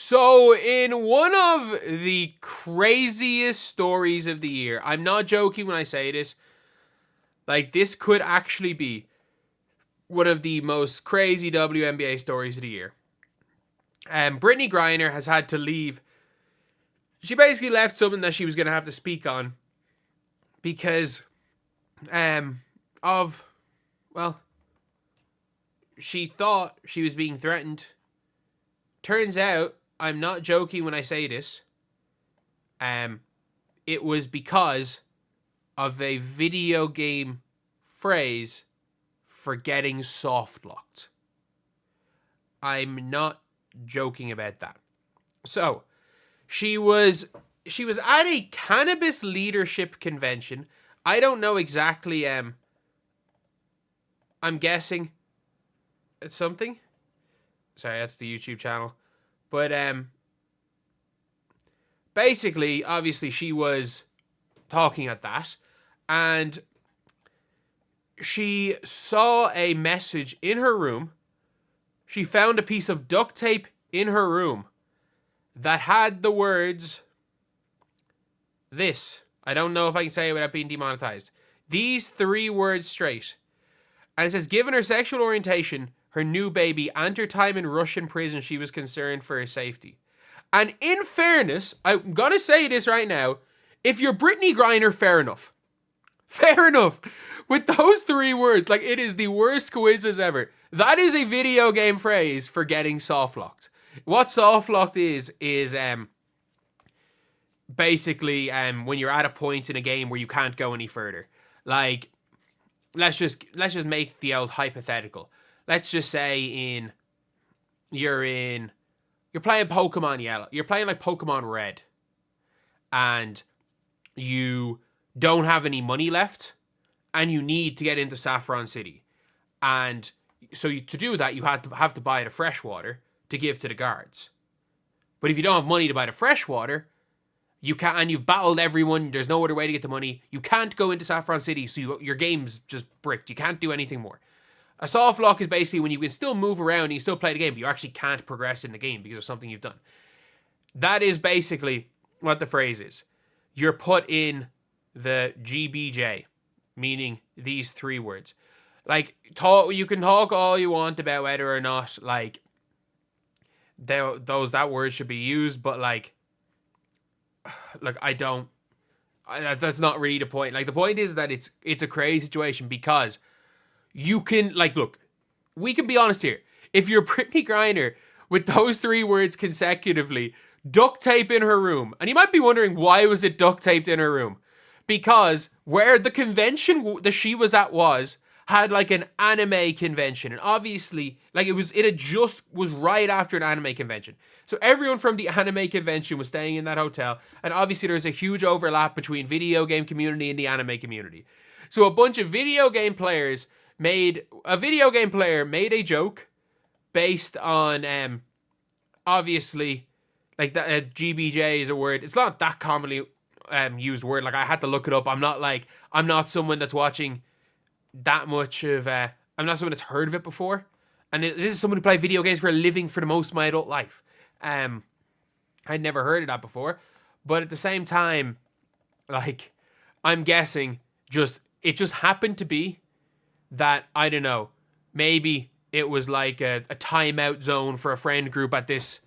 So, in one of the craziest stories of the year, I'm not joking when I say this, like, this could actually be one of the most crazy WNBA stories of the year. Brittney Griner has had to leave. She basically left something that she was going to have to speak on because of, well, she thought she was being threatened. Turns out, I'm not joking when I say this, it was because of a video game phrase for getting soft locked. I'm not joking about that. So, she was at a cannabis leadership convention. I don't know exactly, I'm guessing it's something. Sorry, that's the YouTube channel. But basically, obviously she was talking at that, and she saw a message in her room. She found a piece of duct tape in her room that had the words, this. I don't know if I can say it without being demonetized. These 3 words straight. And it says, given her sexual orientation, her new baby, and her time in Russian prison, she was concerned for her safety. And in fairness, I'm going to say this right now, if you're Brittney Griner, fair enough. Fair enough. With those 3 words, like, it is the worst coincidence ever. That is a video game phrase for getting soft locked. What soft locked is basically when you're at a point in a game where you can't go any further. Like, let's just make the old hypothetical. Let's just say you're playing Pokemon Yellow. You're playing like Pokemon Red. And you don't have any money left. And you need to get into Saffron City. And so to do that, you have to buy the fresh water to give to the guards. But if you don't have money to buy the fresh water, you can't, and you've battled everyone, there's no other way to get the money, you can't go into Saffron City, so your game's just bricked. You can't do anything more. A soft lock is basically when you can still move around and you still play the game, but you actually can't progress in the game because of something you've done. That is basically what the phrase is. You're put in the GBJ, meaning these 3 words. Like, you can talk all you want about whether or not, like, that word should be used, but, like, that's not really the point. Like, the point is that it's a crazy situation because you can, like, look, we can be honest here. If you're Brittney Griner with those 3 words consecutively, duct tape in her room, and you might be wondering why was it duct taped in her room? Because where the convention that she was at had like an anime convention, and obviously, like, it just was right after an anime convention. So everyone from the anime convention was staying in that hotel, and obviously there's a huge overlap between video game community and the anime community. So a bunch of video game player made a joke based on obviously, like, that GBJ is a word. It's not that commonly used word. Like, I had to look it up. I'm not someone that's watching that much of I'm not someone that's heard of it before, and this is someone who played video games for a living for the most of my adult life. I'd never heard of that before, but at the same time, like, I'm guessing it just happened to be that, I don't know, maybe it was like a timeout zone for a friend group at this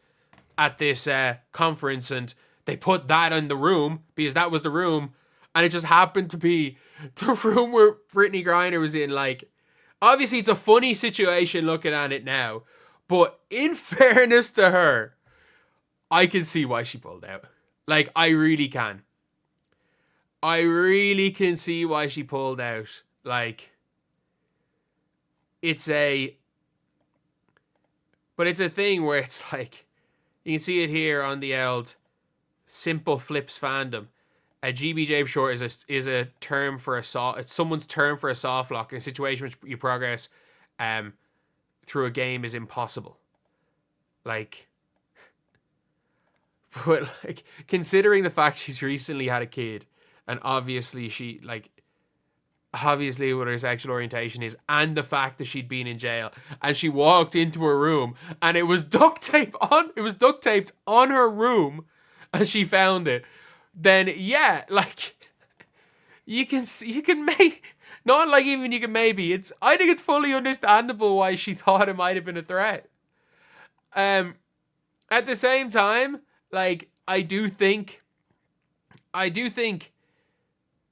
conference, and they put that in the room because that was the room, and it just happened to be the room where Brittney Griner was in. Like, obviously it's a funny situation looking at it now, but in fairness to her, I can see why she pulled out. Like, I really can. I really can see why she pulled out. Like, it's a thing where it's like, you can see it here on the old Simple Flips fandom. A GBJ for short is a term for it's someone's term for a soft lock in a situation which you progress through a game is impossible. Like, but, like, considering the fact she's recently had a kid, and obviously she, like, obviously what her sexual orientation is, and the fact that she'd been in jail, and she walked into her room and it was duct taped on her room, and she found it, then yeah, like you can make not like even you can maybe it's I think it's fully understandable why she thought it might have been a threat. At the same time, like I do think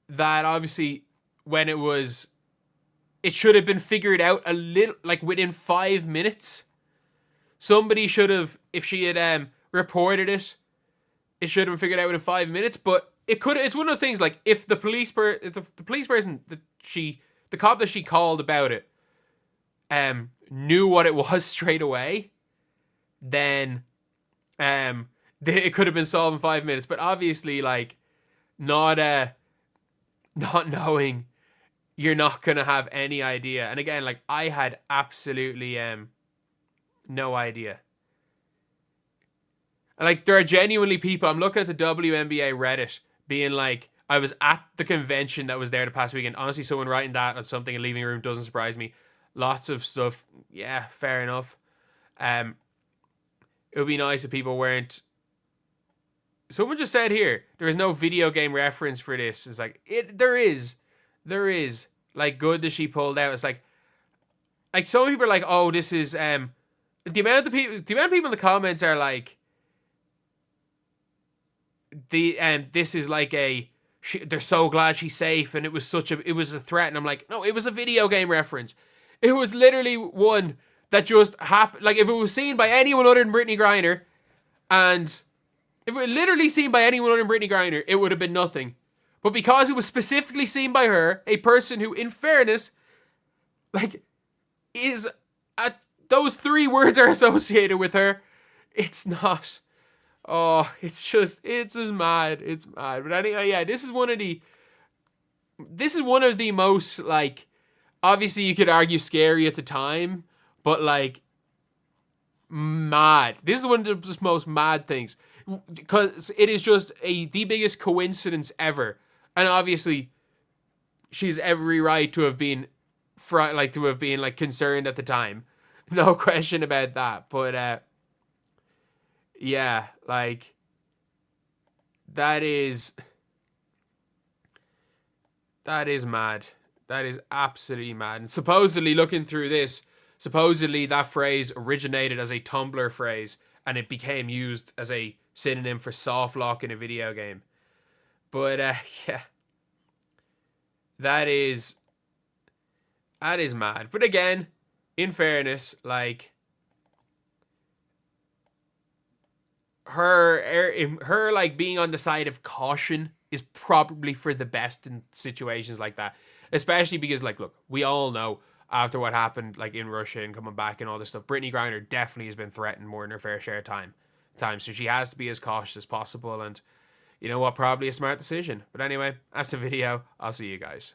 that obviously when it should have been figured out a little, like within 5 minutes. Somebody should have, if she had reported it, it should have been figured out within 5 minutes. But it's one of those things, like if the police person the cop that she called about it, knew what it was straight away, then it could have been solved in 5 minutes. But obviously, like not knowing, you're not gonna have any idea. And again, like I had absolutely no idea. Like there are genuinely people, I'm looking at the WNBA Reddit being like, I was at the convention that was there the past weekend. Honestly, someone writing that on something and leaving a room doesn't surprise me. Lots of stuff. Yeah, fair enough. It would be nice if people weren't. Someone just said here there is no video game reference for this. It's like there is. Like, good that she pulled out. It's like some people are like, oh, this is the amount of people in the comments are like, this is like they're so glad she's safe, and it was a threat. And I'm like, no, it was a video game reference. It was literally one that just happened. Like, if it was seen by anyone other than Brittney Griner, and if it was literally seen by anyone other than Brittney Griner, it would have been nothing. But because it was specifically seen by her, a person who, in fairness, like, is those 3 words are associated with her, it's not. Oh, it's just mad. It's mad. But anyway, yeah, this is one of the most, like, obviously you could argue scary at the time, but like mad. This is one of the most mad things, because it is just the biggest coincidence ever. And obviously she's every right to have been concerned at the time. No question about that. But yeah, like that is mad. That is absolutely mad. And supposedly, looking through this, that phrase originated as a Tumblr phrase and it became used as a synonym for soft lock in a video game. But yeah, that is mad. But again, in fairness, like her like being on the side of caution is probably for the best in situations like that. Especially because, like, look, we all know after what happened, like, in Russia and coming back and all this stuff, Brittney Griner definitely has been threatened more than her fair share of time. So she has to be as cautious as possible, and you know what, probably a smart decision. But anyway, that's the video. I'll see you guys.